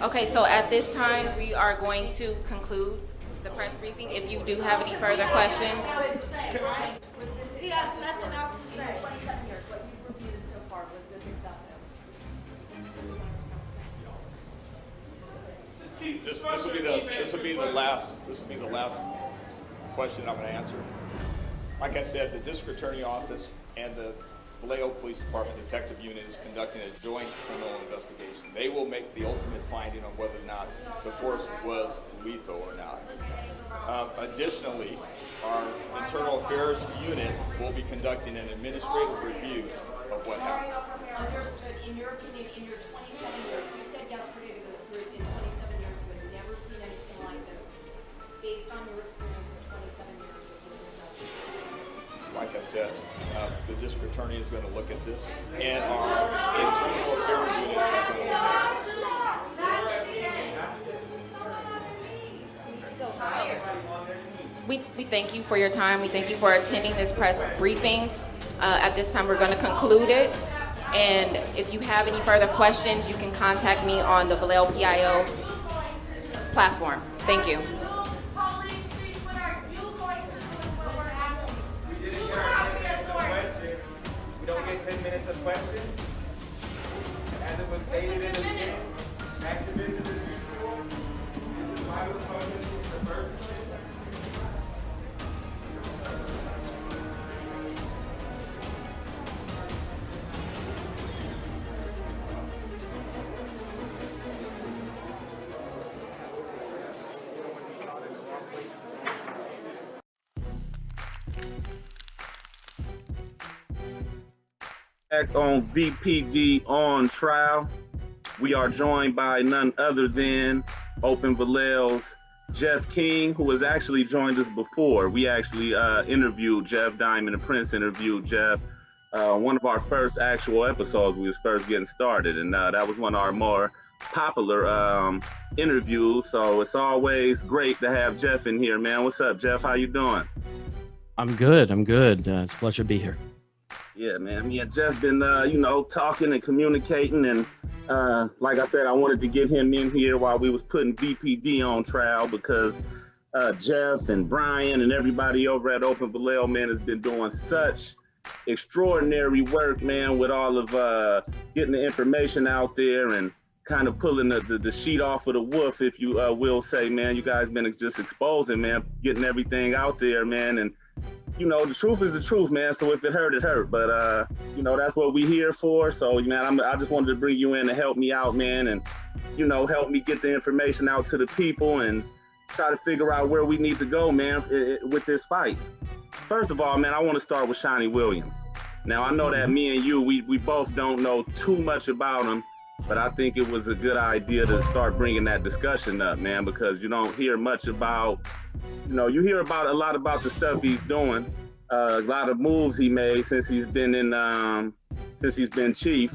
Okay, so at this time, we are going to conclude the press briefing. If you do have any further questions. He has nothing else to say. 27 years, what you've reviewed so far, was this excessive? This will be the last question I'm going to answer. Like I said, the district attorney office and the Vallejo Police Department Detective Unit is conducting a joint criminal investigation. They will make the ultimate finding on whether or not the force was lethal or not. Additionally, our internal affairs unit will be conducting an administrative review of what happened. Understood. In your opinion, in your 27 years, you said yesterday to this group, in 27 years, you had never seen anything like this. Based on your experience in 27 years, was this excessive? Like I said, the district attorney is going to look at this, and our internal affairs unit is going to look at it. We thank you for your time. We thank you for attending this press briefing. At this time, we're going to conclude it. And if you have any further questions, you can contact me on the Vallejo PIO platform. Thank you. We don't get 10 minutes of questions. As it was stated in the minutes, activism as usual. This is my proposal in the first place. Back on VPD on trial. We are joined by none other than Open Vallejo's Geoff King, who has actually joined us before. We actually interviewed Geoff, Diamond and Prince interviewed Geoff. One of our first actual episodes, we was first getting started, and that was one of our more popular interviews. So it's always great to have Geoff in here, man. What's up, Geoff? How you doing? I'm good. It's a pleasure to be here. Yeah, man. Me and Geoff been, talking and communicating, and like I said, I wanted to get him in here while we was putting VPD on trial because Geoff and Brian and everybody over at Open Vallejo, man, has been doing such extraordinary work, man, with all of getting the information out there and kind of pulling the sheet off of the wolf, if you will say, man. You guys been just exposing, man, getting everything out there, man, and the truth is the truth, man. So if it hurt, it hurt. But, that's what we here for. So, man, I just wanted to bring you in to help me out, man. And, help me get the information out to the people and try to figure out where we need to go, man, with this fight. First of all, man, I want to start with Shawnee Williams. Now, I know that me and you, we both don't know too much about him, but I think it was a good idea to start bringing that discussion up, man, because you don't hear much about, you hear about a lot about the stuff he's doing, a lot of moves he made since he's been chief.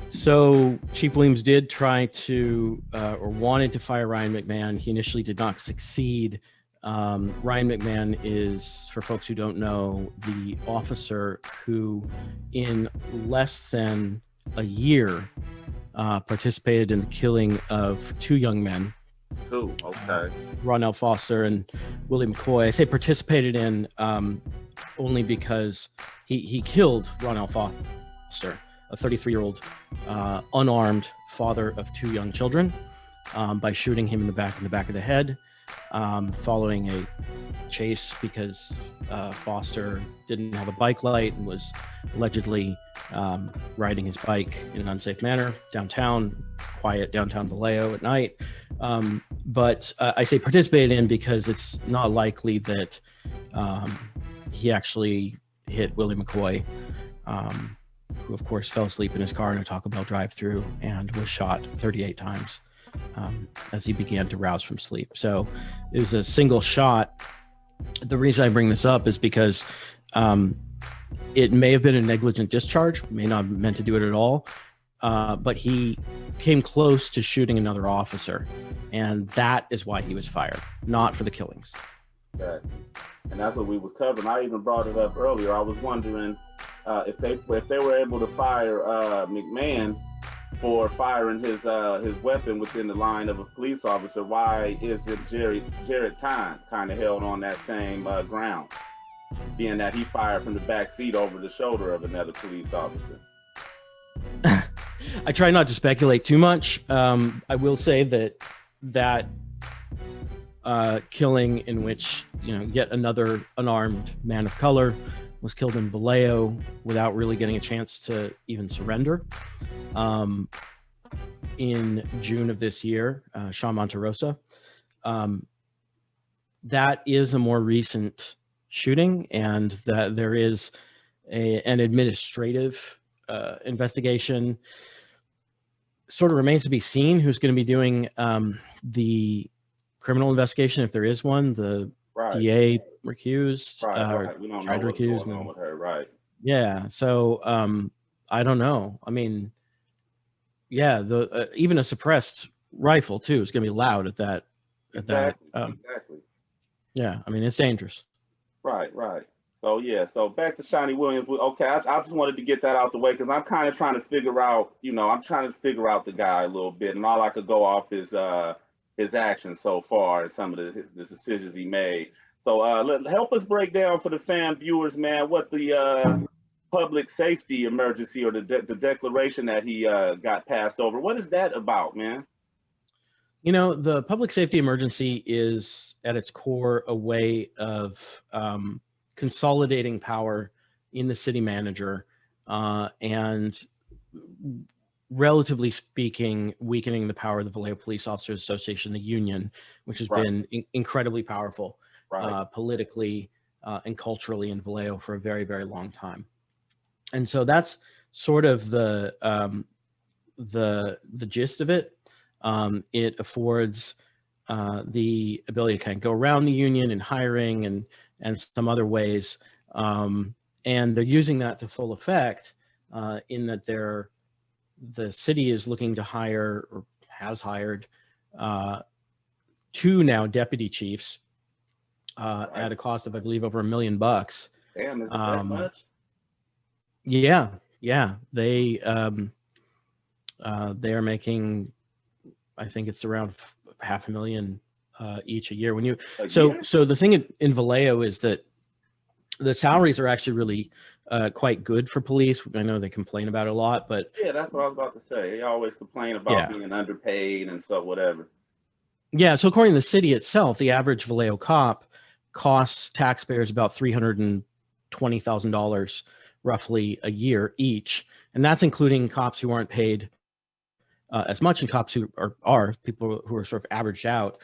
So Chief Williams did try to, or wanted to fire Ryan McMahon. He initially did not succeed. Ryan McMahon is, for folks who don't know, the officer who in less than a year participated in the killing of two young men. Oh, okay. Ronell Foster and Willie McCoy. I say participated in only because he killed Ronell Foster, a 33-year-old unarmed father of two young children, by shooting him in the back of the head, following a chase because Foster didn't have a bike light and was allegedly riding his bike in an unsafe manner downtown, quiet downtown Vallejo at night. But I say participated in because it's not likely that he actually hit Willie McCoy, who of course fell asleep in his car in a Taco Bell drive-thru and was shot 38 times as he began to rouse from sleep. So it was a single shot. The reason I bring this up is because it may have been a negligent discharge, may not have meant to do it at all, but he came close to shooting another officer, and that is why he was fired, not for the killings. Exactly. And that's what we was covering. I even brought it up earlier. I was wondering if they were able to fire McMahon for firing his weapon within the line of a police officer, why isn't Jared Time kind of held on that same ground, being that he fired from the back seat over the shoulder of another police officer? I try not to speculate too much. I will say that killing in which yet another unarmed man of color was killed in Vallejo without really getting a chance to even surrender. In June of this year, Sean Monterosa. That is a more recent shooting, and that there is an administrative investigation. Sort of remains to be seen who's going to be doing the criminal investigation, if there is one. The DA recused, Right. We don't tried know to recuse. what's going on with her, right? Yeah, so I don't know. I mean, yeah, the even a suppressed rifle too is going to be loud at that. Exactly. Yeah, I mean, it's dangerous. Right. So yeah, so back to Shani Williams. Okay, I just wanted to get that out the way because I'm kind of trying to figure out, I'm trying to figure out the guy a little bit, and all I could go off is his actions so far and some of the decisions he made. So help us break down for the fan viewers, man, what the public safety emergency or the declaration that he got passed over, what is that about, man? The public safety emergency is at its core a way of consolidating power in the city manager and, relatively speaking, weakening the power of the Vallejo Police Officers Association, the union, which has been incredibly powerful politically and culturally in Vallejo for a very, very long time. And so that's sort of the gist of it. It affords the ability to kind of go around the union in hiring and some other ways. And they're using that to full effect in that the city is looking to hire, or has hired, 2 now deputy chiefs at a cost of, I believe, over $1 million. Damn, is that much? Yeah. They are making, I think it's around $500,000 each a year. So the thing in Vallejo is that the salaries are actually really quite good for police. I know they complain about it a lot, but yeah, that's what I was about to say. They always complain about being underpaid and so whatever. Yeah. So according to the city itself, the average Vallejo cop costs taxpayers about $320,000 roughly a year each, and that's including cops who aren't paid as much and cops who are people who are sort of averaged out.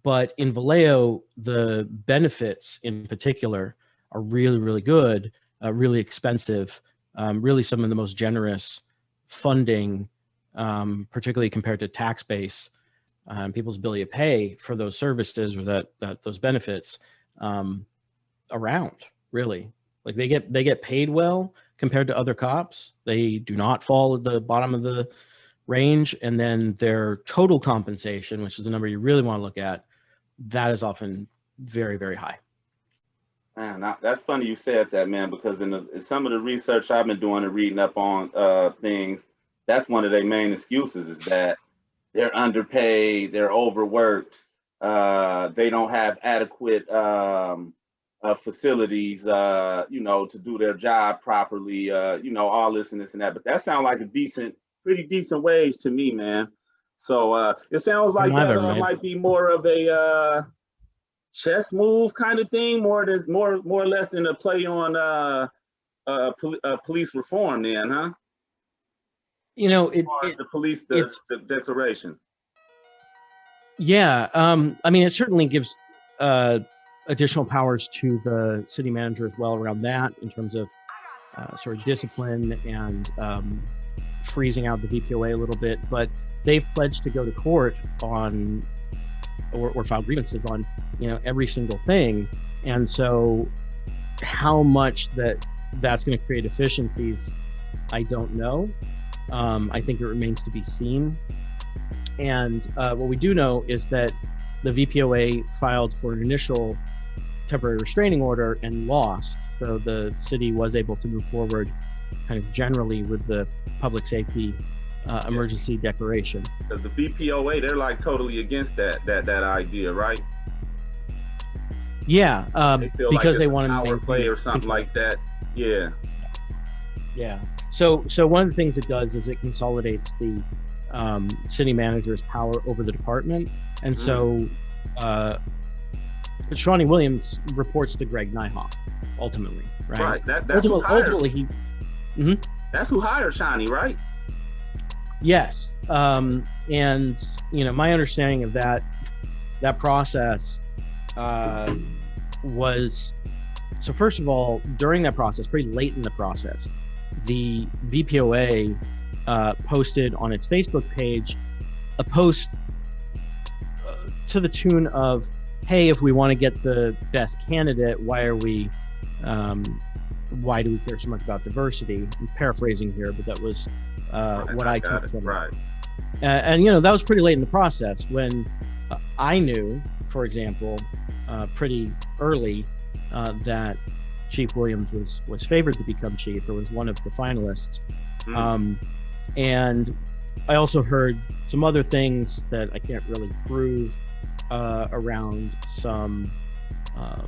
But in Vallejo, the benefits in particular are really, really good, really expensive, really some of the most generous funding, particularly compared to tax base, people's ability to pay for those services or those benefits around, really. Like they get paid well compared to other cops. They do not fall at the bottom of the range, and then their total compensation, which is the number you really want to look at, that is often very, very high. Man, that's funny you said that, man, because in some of the research I've been doing and reading up on things, that's one of their main excuses is that they're underpaid, they're overworked, they don't have adequate facilities, to do their job properly, all this and that. But that sounds like a pretty decent wage to me, man. So it sounds like that might be more of a chess move kind of thing, more or less than a play on police reform, then, huh? The declaration. Yeah, I mean, it certainly gives additional powers to the city manager as well around that in terms of sort of discipline and freezing out the VPOA a little bit, but they've pledged to go to court on or file grievances on every single thing, and so how much that's going to create efficiencies, I don't know. I think it remains to be seen. And what we do know is that the VPOA filed for an initial temporary restraining order and lost. So the city was able to move forward kind of generally with the public safety emergency declaration. Because the VPOA, they're like totally against that idea, right? Yeah, They feel because like they it's want to power maintain play or something control. like that. Yeah. Yeah. So one of the things it does is it consolidates the city manager's power over the department, and so Shawnee Williams reports to Greg Nyhoff ultimately, right? Right. That's who hired. Ultimately, That's who hired Shawnee, right? yes. And my understanding of that process was, so first of all, during that process, pretty late in the process, the VPOA posted on its Facebook page a post to the tune of, hey, if we want to get the best candidate, why do we care so much about diversity? I'm paraphrasing here, but that was what I took from it. Right. And that was pretty late in the process when I knew, for example, pretty early that Chief Williams was favored to become chief, or was one of the finalists. And I also heard some other things that I can't really prove around some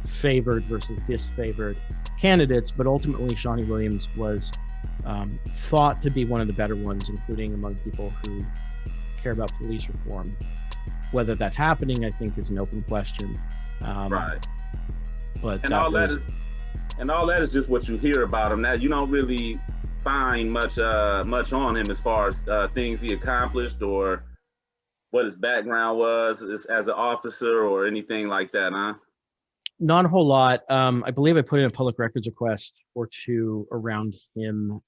favored versus disfavored candidates, but ultimately Shawnee Williams was thought to be one of the better ones, including among people who care about police reform. Whether that's happening, I think, is an open question. Right. But And all that is just what you hear about him. Now you don't really find much on him as far as things he accomplished or what his background was as an officer or anything like that, huh? not a whole lot. I believe I put in a public records request or two around him.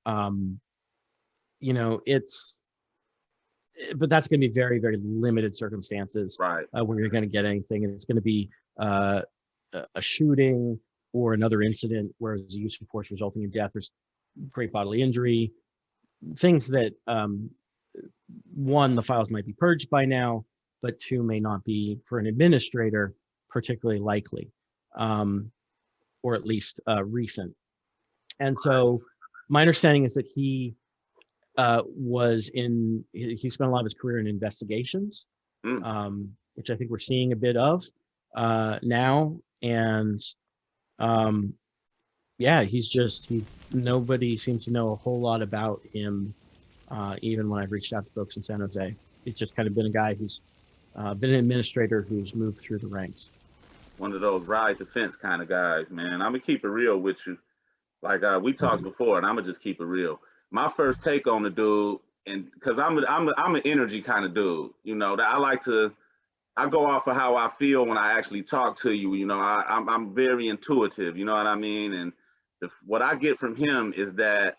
But that's going to be very, very limited circumstances, Right. Where you're going to get anything. And it's going to be a shooting or another incident where there's a use of force resulting in death or great bodily injury. Things that, one, the files might be purged by now, but two, may not be, for an administrator, particularly likely, or at least recent. And so my understanding is that he he spent a lot of his career in investigations, which I think we're seeing a bit of now. And nobody seems to know a whole lot about him, even when I've reached out to folks in San Jose. He's just kind of been a guy who's been an administrator who's moved through the ranks. One of those ride the fence kind of guys, man. I'm gonna keep it real with you. Like we talked before, and I'm gonna just keep it real. My first take on the dude, and because I'm an energy kind of dude, that I go off of how I feel when I actually talk to you. I'm very intuitive. You know what I mean? And what I get from him is that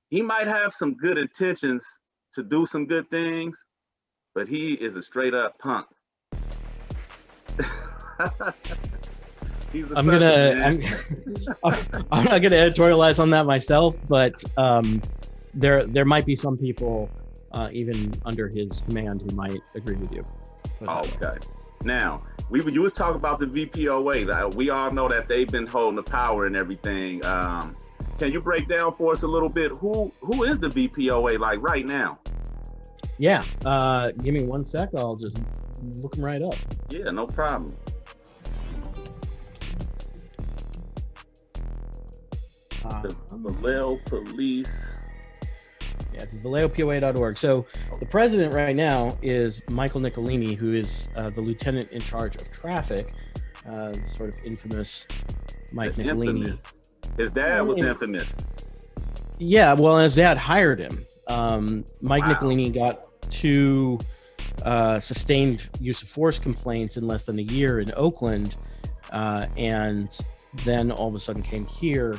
he might have some good intentions to do some good things, but he is a straight up punk. I'm not gonna editorialize on that myself, but there might be some people even under his command who might agree with you. Okay. Now, you was talking about the VPOA. We all know that they've been holding the power and everything. Can you break down for us a little bit who is the VPOA like right now? Yeah. Give me 1 sec. I'll just look them right up. Yeah, no problem. The Vallejo Police. Yeah, it's VALLEJOPOA.org. So the president right now is Michael Nicolini, who is the lieutenant in charge of traffic, sort of infamous Mike Nicolini. Infamous. His dad was infamous. Yeah, well, and his dad hired him. Mike Nicolini got 2 sustained use of force complaints in less than a year in Oakland, and then all of a sudden came here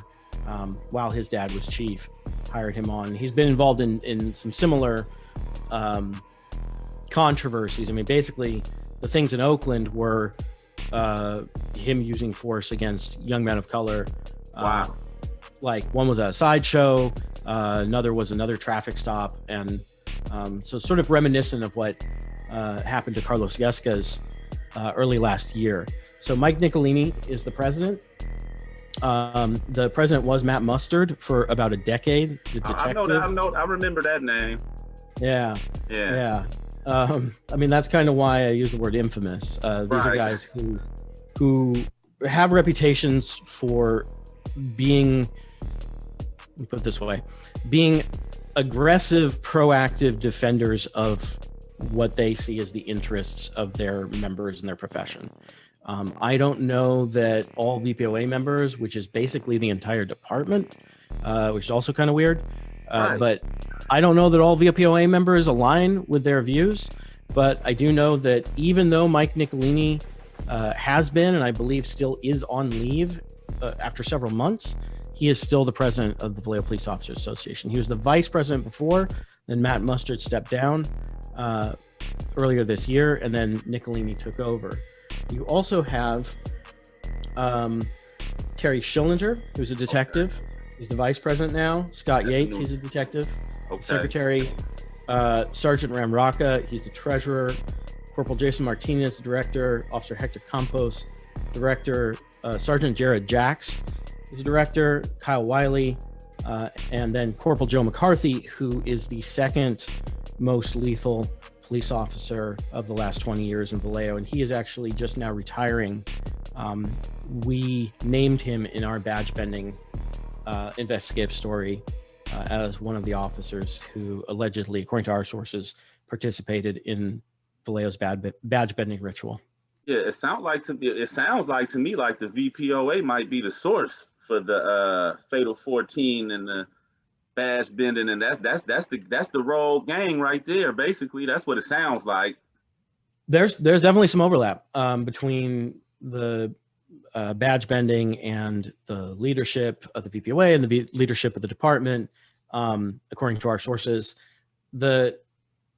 while his dad was chief, hired him on. He's been involved in some similar controversies. I mean, basically, the things in Oakland were him using force against young men of color. Wow. Like one was a sideshow, another was another traffic stop, and so sort of reminiscent of what happened to Carlos Yesca's early last year. So Mike Nicolini is the president. The president was Matt Mustard for about a decade. He's a detective. I remember that name. Yeah. I mean, that's kind of why I use the word infamous. These are guys who have reputations for being, let me put it this way, being aggressive, proactive defenders of what they see as the interests of their members in their profession. I don't know that all VPOA members, which is basically the entire department, which is also kind of weird, but I don't know that all VPOA members align with their views. But I do know that even though Mike Nicolini has been, and I believe still is on leave after several months, he is still the president of the Vallejo Police Officers Association. He was the vice president before, then Matt Mustard stepped down earlier this year, and then Nicolini took over. You also have Terry Schillinger, who's a detective. He's the vice president now. Scott Yates, he's a detective. Okay. Secretary Sergeant Ramraka, he's the treasurer. Corporal Jason Martinez, the director. Officer Hector Campos, director. Sergeant Jared Jacks, he's a director. Kyle Wiley, and then Corporal Joe McCarthy, who is the second most lethal police officer of the last 20 years in Vallejo, and he is actually just now retiring. We named him in our badge bending investigative story as one of the officers who allegedly, according to our sources, participated in Vallejo's badge bending ritual. Yeah, it sounds like to me like the VPOA might be the source for the Fatal 14 and the badge bending, and that's the rogue gang right there. Basically, that's what it sounds like. There's definitely some overlap between the badge bending and the leadership of the VPOA and the leadership of the department, according to our sources. The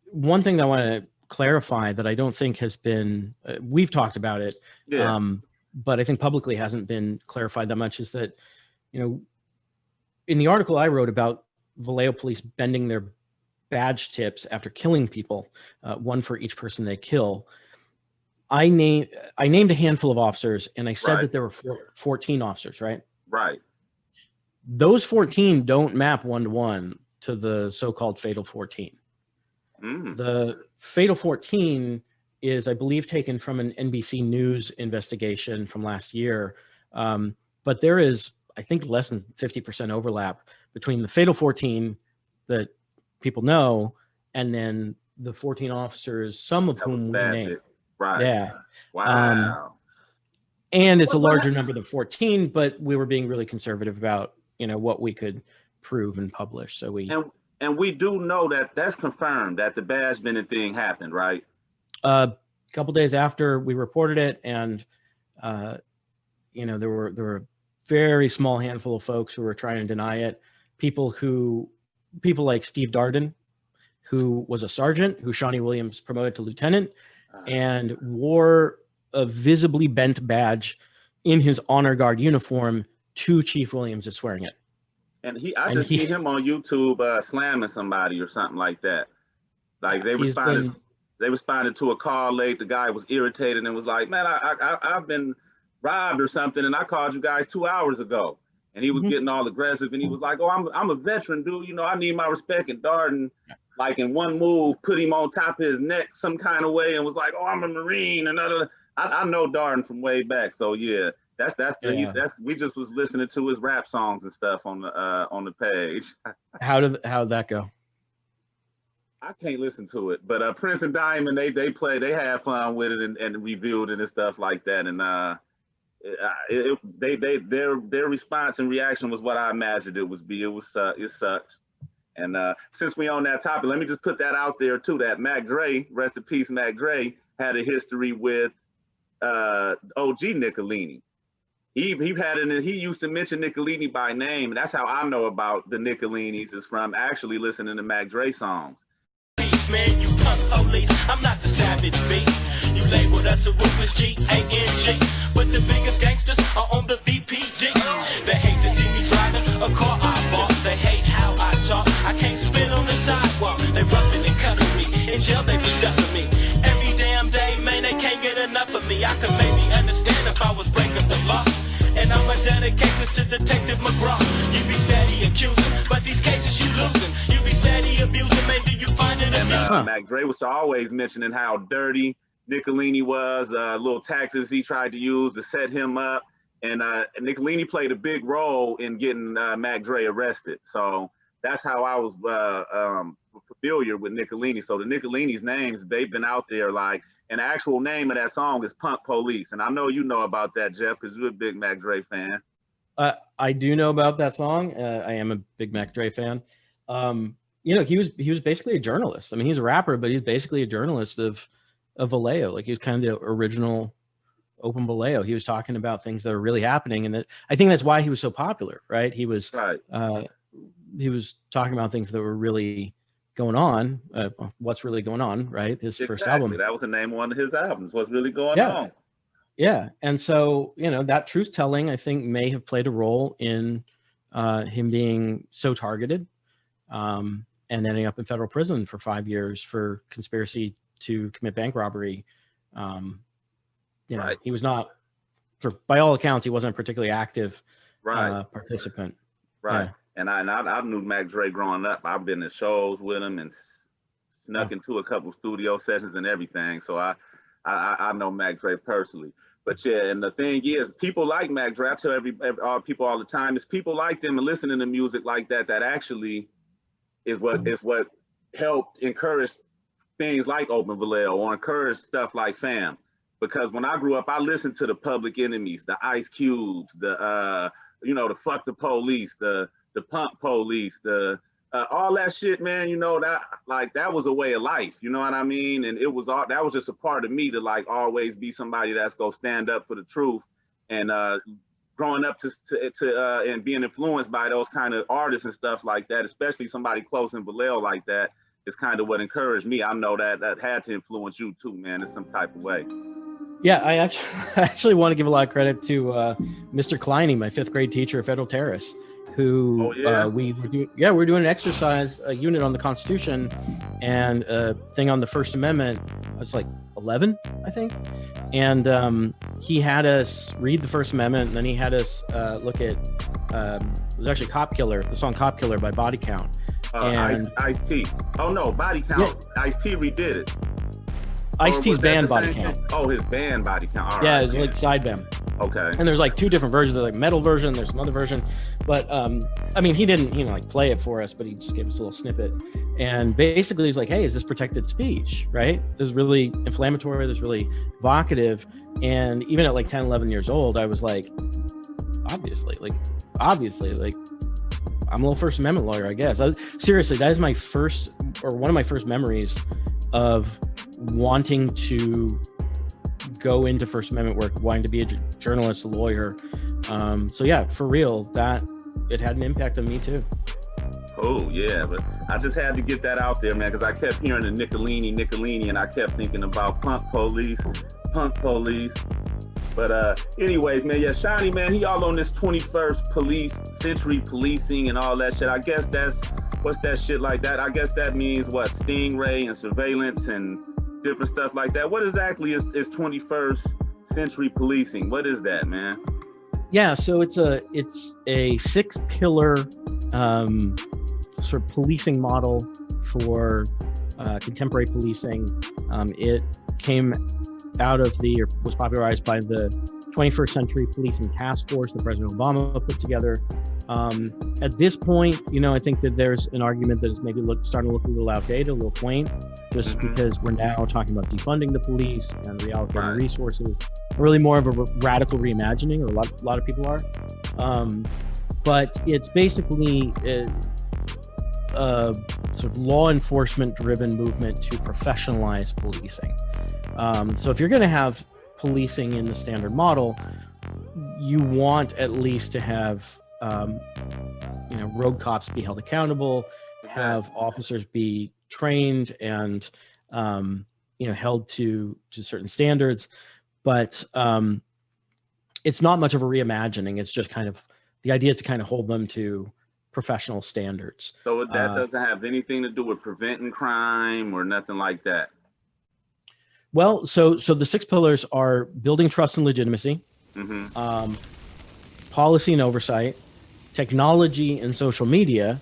one thing that I want to clarify that I don't think has been, we've talked about it, but I think publicly hasn't been clarified that much, is that, in the article I wrote about Vallejo police bending their badge tips after killing people, one for each person they kill, I named a handful of officers, and I said that there were 14 officers, right? Right. Those 14 don't map one-to-one to the so-called Fatal 14. The Fatal 14 is, I believe, taken from an NBC News investigation from last year. But there is, I think, less than 50% overlap between the Fatal 14 that people know and then the 14 officers, some of whom we named. Right. Yeah. Wow. And it's a larger number than 14, but we were being really conservative about, what we could prove and publish. So And we do know that that's confirmed that the badge bending thing happened, right? A couple days after we reported it, and there were a very small handful of folks who were trying to deny it. People like Steve Darden, who was a sergeant, who Shawnee Williams promoted to lieutenant, and wore a visibly bent badge in his honor guard uniform to Chief Williams' swearing in. And I just see him on YouTube slamming somebody or something like that. Like they responded to a call late. The guy was irritated and was like, "Man, I've been robbed or something, and I called you guys 2 hours ago." And he was getting all aggressive, and he was like, "Oh, I'm a veteran, dude. I need my respect." And Darden, like in one move, put him on top of his neck some kind of way, and was like, "Oh, I'm a Marine." And I know Darden from way back, so yeah. We just was listening to his rap songs and stuff on the page. How'd that go? I can't listen to it, but Prince and Diamond, they had fun with it and reviewed it and stuff like that, and their response and reaction was what I imagined it would be. It sucked. And since we on that topic, let me just put that out there too. That Mac Dre, rest in peace, Mac Dre, had a history with OG Nicolini. He used to mention Nicolini by name, and that's how I know about the Nicolinis, is from actually listening to Mac Dre songs. Man, you punk police, I'm not the savage beast. You labeled us a ruthless G-A-N-G, but the biggest gangsters are on the VPG. They hate to see me driving a car I bought. They hate how I talk. I can't spit on the sidewalk. They roughing and cutting me. In jail they be stuffing me. Every damn day, man, they can't get enough of me. way I could maybe understand if I was breaking the law. And I'ma dedicate this to Detective McGraw. You be steady accusing, but these cases you losing. You be steady abusing, maybe you find it amusing. Mac Dre was always mentioning how dirty Nicolini was, little tactics he tried to use to set him up. And Nicolini played a big role in getting Mac Dre arrested. So that's how I was familiar with Nicolini. So the Nicolini's names, they've been out there like, and the actual name of that song is Punk Police. And I know you know about that, Geoff, because you're a big Mac Dre fan. I do know about that song. I am a big Mac Dre fan. You know, he was basically a journalist. I mean, he's a rapper, but he's basically a journalist of VALLEJO. Like, he was kind of the original open VALLEJO. He was talking about things that are really happening, and I think that's why he was so popular, right? He was talking about things that were really going on. What's really going on, right? His first album. That was the name of one of his albums. What's really going on? Yeah, and so, you know, that truth telling, I think, may have played a role in him being so targeted, and ending up in federal prison for 5 years for conspiracy to commit bank robbery. You know, he was not, by all accounts, he wasn't a particularly active participant. Right. Yeah. And I knew Mac Dre growing up. I've been to shows with him and snuck into a couple studio sessions and everything. So I know Mac Dre personally. But yeah, and the thing is, people like Mac Dre. I tell people all the time, it's people like them and listening to music like that actually is what helped encourage things like Open VALLEJO or encourage stuff like F.AM. Because when I grew up, I listened to the Public Enemies, the Ice Cubes, the the Fuck the Police, the Pump Police, the all that shit, man. You know, that was a way of life. You know what I mean? And that was just a part of me to like always be somebody that's gonna stand up for the truth. And growing up and being influenced by those kind of artists and stuff like that, especially somebody close in VALLEJO like that, is kind of what encouraged me. I know that had to influence you too, man, in some type of way. Yeah, I actually want to give a lot of credit to Mr. Kleining, my 5th grade teacher at Federal Terrace, who we were doing an exercise, a unit on the Constitution, and a thing on the First Amendment. I was like 11, I think, and he had us read the First Amendment, and then he had us look at it was actually Cop Killer, the song "Cop Killer" by Body Count. Ice-T. Oh no, Body Count. Yeah. Ice-T redid it. Ice-T's band Body Count. Oh, his band Body Count. All yeah, right. it's like side band. Okay. And there's like 2 different versions. There's like metal version, there's another version. But I mean, he didn't, like play it for us, but he just gave us a little snippet. And basically he's like, hey, is this protected speech, right? This is really inflammatory, this is really evocative. And even at like 10, 11 years old, I was like, obviously, I'm a little First Amendment lawyer, I guess. Seriously, that is my first, or one of my first memories of wanting to go into First Amendment work, wanting to be a journalist, a lawyer. So yeah, for real, that it had an impact on me too. Oh yeah, but I just had to get that out there, man, because I kept hearing the Nicolini, and I kept thinking about Punk Police. But anyways, man, yeah, Shiny, man, he all on this 21st century policing and all that shit. I guess what's that shit like that? I guess that means what? Stingray and surveillance and different stuff like that. What exactly is 21st century policing? What is that, man? Yeah, so it's a 6-pillar sort of policing model for contemporary policing. It came out of was popularized by the 21st Century Policing Task Force that President Obama put together. At this point, I think that there's an argument that is maybe starting to look a little outdated, a little quaint, just because we're now talking about defunding the police and reallocating resources. Really more of a radical reimagining, or a lot of people are. But it's basically a sort of law enforcement driven movement to professionalize policing. So if you're going to have policing in the standard model, you want at least to have road cops be held accountable, have officers be trained and held to certain standards. But it's not much of a reimagining. It's just kind of, the idea is to kind of hold them to professional standards. So that doesn't have anything to do with preventing crime or nothing like that? Well, so the six pillars are building trust and legitimacy, policy and oversight, technology and social media,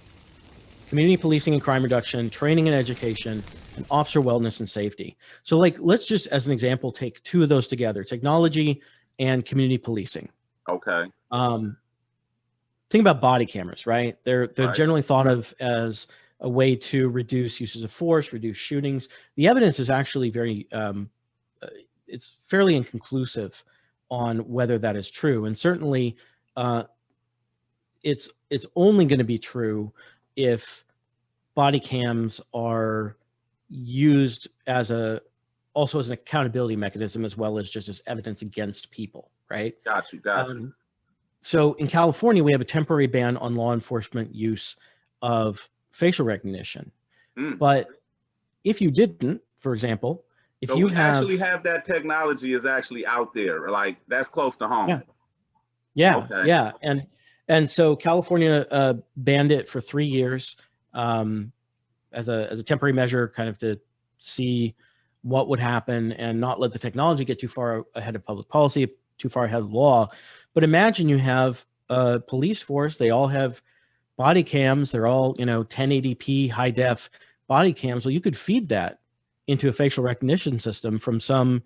community policing and crime reduction, training and education, and officer wellness and safety. So like, let's just, as an example, take two of those together, technology and community policing. Okay. Think about body cameras, right? They're Right. generally thought of as a way to reduce uses of force, reduce shootings. The evidence is actually very, it's fairly inconclusive on whether that is true. And certainly it's only going to be true if body cams are used as also as an accountability mechanism, as well as just as evidence against people, right? Got you. So in California, we have a temporary ban on law enforcement use of facial recognition. But if you didn't, for example, if So you we actually have that technology is actually out there, like that's close to home. Yeah. Okay. Yeah. And so California banned it for 3 years as a temporary measure, kind of to see what would happen and not let the technology get too far ahead of public policy, too far ahead of the law. But imagine you have a police force, they all have body cams, they're all, 1080p high def body cams. Well, you could feed that into a facial recognition system from some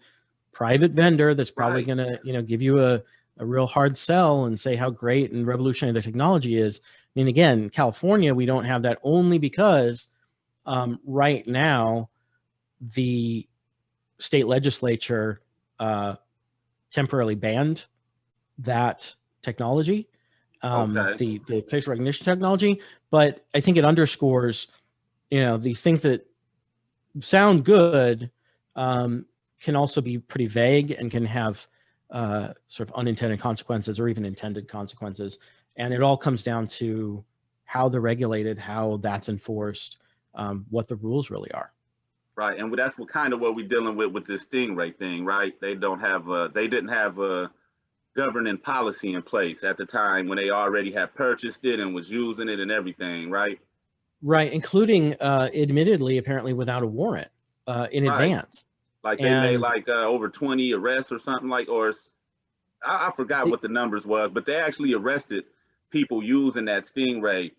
private vendor that's probably Right. going to, give you a real hard sell and say how great and revolutionary the technology is. I mean, again, California, we don't have that only because right now the state legislature temporarily banned that technology, Okay. the facial recognition technology. But I think it underscores, these things that sound good can also be pretty vague and can have sort of unintended consequences or even intended consequences. And it all comes down to how they're regulated, how that's enforced, what the rules really are. Right, and that's what we're dealing with this Stingray thing, right? They didn't have a governing policy in place at the time when they already had purchased it and was using it and everything, right? Right, including admittedly, apparently without a warrant in Right. advance. Like they made And like over 20 arrests or something I forgot what the numbers was, but they actually arrested people using that Stingray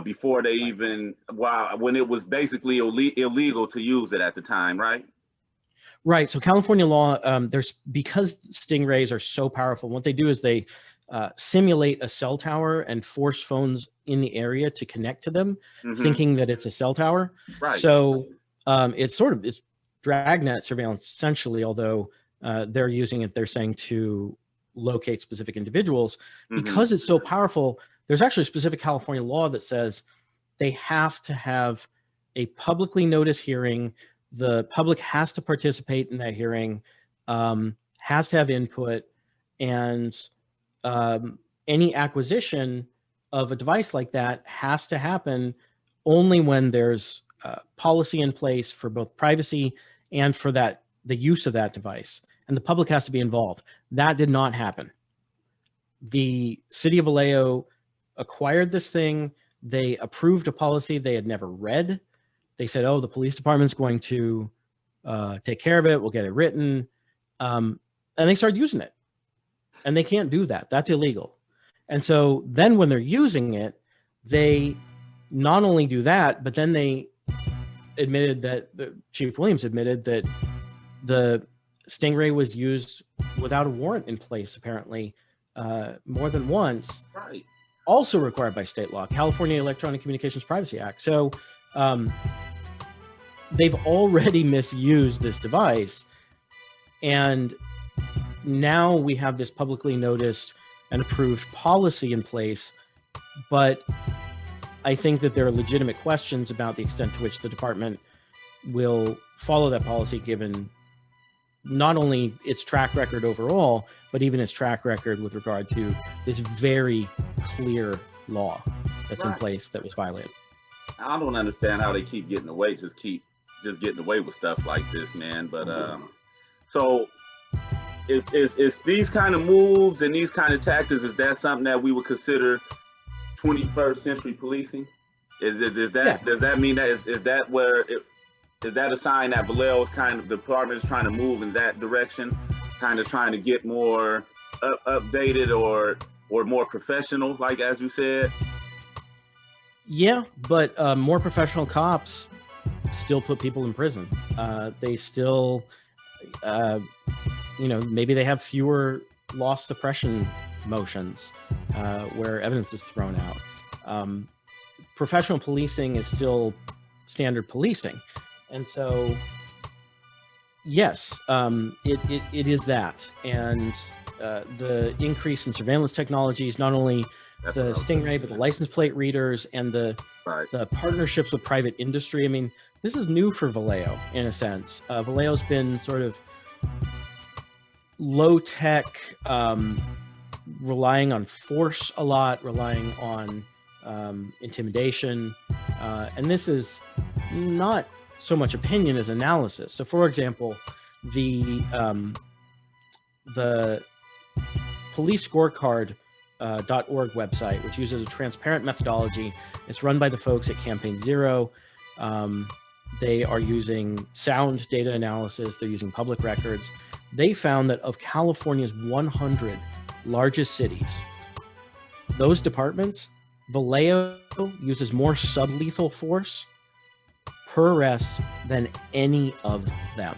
before they even, when it was basically illegal to use it at the time, right? right, so California law, because stingrays are so powerful, what they do is they simulate a cell tower and force phones in the area to connect to them, thinking that it's a cell tower. Right. So it's dragnet surveillance essentially, although they're using it, they're saying, to locate specific individuals. Because it's so powerful, there's actually a specific California law that says they have to have a publicly noticed hearing. The public has to participate in that hearing, has to have input, and any acquisition of a device like that has to happen only when there's policy in place for both privacy and for the use of that device, and the public has to be involved. That did not happen. The city of Vallejo acquired this thing. They approved a policy they had never read. They said, "Oh, the police department's going to take care of it. We'll get it written," and they started using it. And they can't do that. That's illegal. And so then when they're using it, they not only do that, but then they admitted Chief Williams admitted that the Stingray was used without a warrant in place, apparently, more than once. Right. Also required by state law, California Electronic Communications Privacy Act. So they've already misused this device. And now we have this publicly noticed and approved policy in place, but I think that there are legitimate questions about the extent to which the department will follow that policy, given not only its track record overall, but even its track record with regard to this very clear law that's in place that was violated. I don't understand how they keep getting away, just getting away with stuff like this, man. But so is these kind of moves and these kind of tactics, is that something that we would consider 21st century policing? Does that mean that is that where is that a sign that Vallejo is kind of, the department is trying to move in that direction, kind of trying to get more updated or more professional, like as you said? Yeah, but more professional cops still put people in prison. They still, maybe they have fewer loss suppression motions where evidence is thrown out. Professional policing is still standard policing. And so, yes, it is that. And the increase in surveillance technologies, not only the Stingray, but the license plate readers and the partnerships with private industry. I mean, this is new for Vallejo in a sense. Vallejo's been sort of low tech, relying on force a lot, relying on intimidation. And this is not so much opinion as analysis. So for example, the police scorecard .org website, which uses a transparent methodology. It's run by the folks at Campaign Zero. They are using sound data analysis. They're using public records. They found that of California's 100 largest cities, those departments, Vallejo uses more sublethal force per arrest than any of them.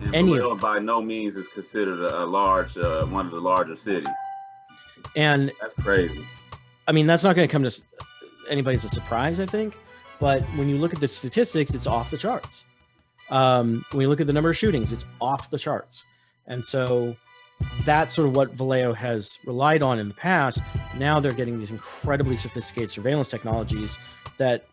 And Any Vallejo of them. by no means is considered a large, one of the larger cities. And that's crazy. I mean, that's not going to come to anybody's a surprise, I think. But when you look at the statistics, it's off the charts. When you look at the number of shootings, it's off the charts. And so that's sort of what Vallejo has relied on in the past. Now they're getting these incredibly sophisticated surveillance technologies that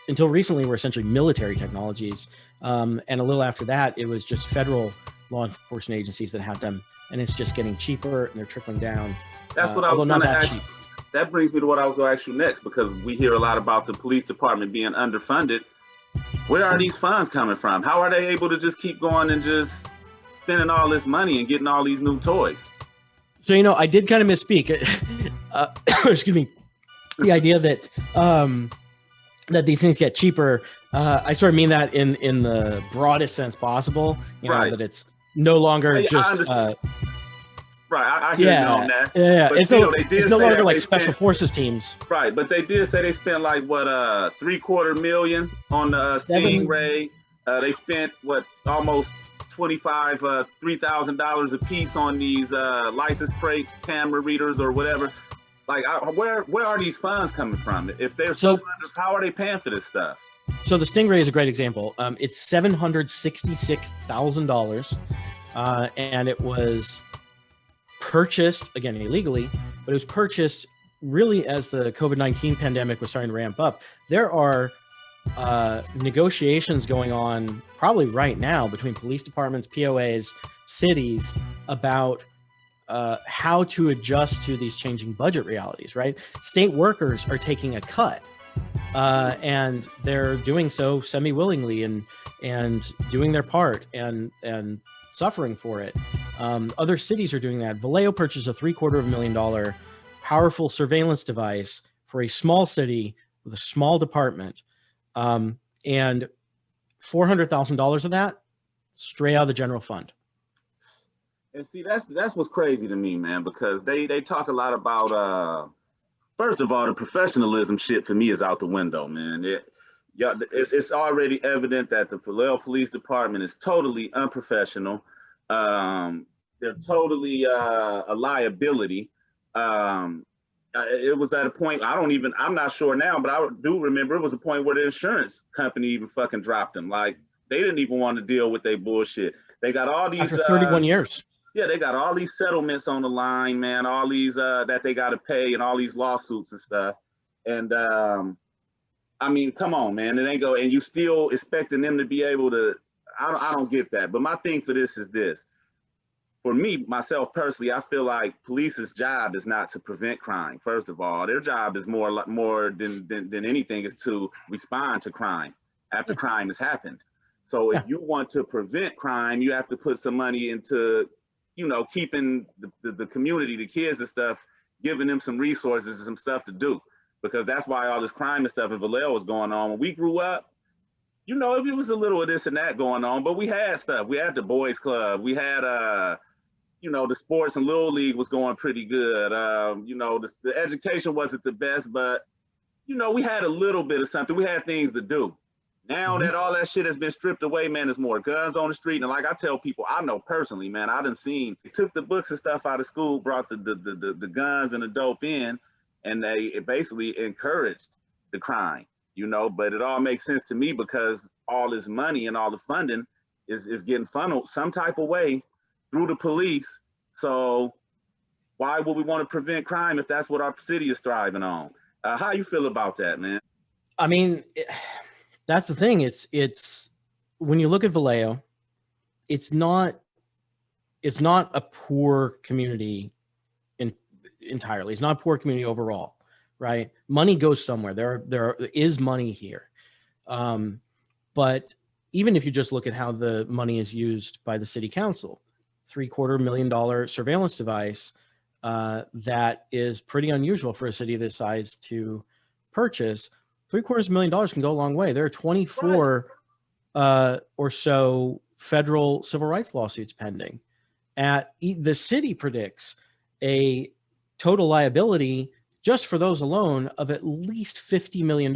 until recently were essentially military technologies. And a little after that, it was just federal law enforcement agencies that had them. And it's just getting cheaper and they're trickling down. That's what I was not going to that ask. cheap. That brings me to what I was going to ask you next, because we hear a lot about the police department being underfunded. Where are these funds coming from? How are they able to just keep going and just spending all this money and getting all these new toys? So, I did kind of misspeak. Excuse me. The idea that that these things get cheaper, I sort of mean that in the broadest sense possible. Right. That it's no longer just. Right, I hear you on that. Yeah. But It's still, no longer like special forces teams. Right, but they did say they spent like what $750,000 million on the Stingray. They spent what almost $3,000 a piece on these license plate camera readers or whatever. Like, where are these funds coming from? If they're so under, how are they paying for this stuff? So the Stingray is a great example. It's $766,000, and it was purchased, again, illegally, but it was purchased really as the COVID-19 pandemic was starting to ramp up. There are negotiations going on probably right now between police departments, POAs, cities about how to adjust to these changing budget realities, right? State workers are taking a cut, and they're doing so semi-willingly and doing their part and suffering for it. Other cities are doing that. Vallejo purchased a $750,000 powerful surveillance device for a small city with a small department, and $400,000 of that straight out of the general fund. And see, that's what's crazy to me, man, because they talk a lot about first of all, the professionalism shit for me is out the window, man. It's already evident that the Vallejo Police Department is totally unprofessional. They're totally a liability. It was at a point, I'm not sure now, but I do remember it was a point where the insurance company even fucking dropped them. Like, they didn't even want to deal with their bullshit. They got all these— After 31 years. Yeah, they got all these settlements on the line, man, all these that they got to pay and all these lawsuits and stuff. And I mean, come on, man, it ain't go, and you still expecting them to be able to— I don't get that. But my thing for this is this. For me, myself personally, I feel like police's job is not to prevent crime. First of all, their job is more than anything is to respond to crime after crime has happened. So if you want to prevent crime, you have to put some money into, keeping the community, the kids and stuff, giving them some resources and some stuff to do. Because that's why all this crime and stuff in Vallejo was going on. When we grew up, you know, it was a little of this and that going on, but we had stuff. We had the boys club. We had, you know, the sports and little league was going pretty good. You know, the education wasn't the best, but you know, we had a little bit of something. We had things to do. Now that all that shit has been stripped away, man, there's more guns on the street. And like I tell people, I know personally, man, I done seen, they took the books and stuff out of school, brought the guns and the dope in, and it basically encouraged the crime, you know, but it all makes sense to me because all this money and all the funding is getting funneled some type of way through the police. So why would we want to prevent crime if that's what our city is thriving on? How you feel about that, man? I mean, that's the thing. It's when you look at Vallejo, it's not a poor community entirely. It's not a poor community overall, right? Money goes somewhere. There is money here. But even if you just look at how the money is used by the city council, $750,000 surveillance device, that is pretty unusual for a city this size to purchase. $750,000 can go a long way. There are 24 or so federal civil rights lawsuits pending. The city predicts a total liability just for those alone of at least $50 million.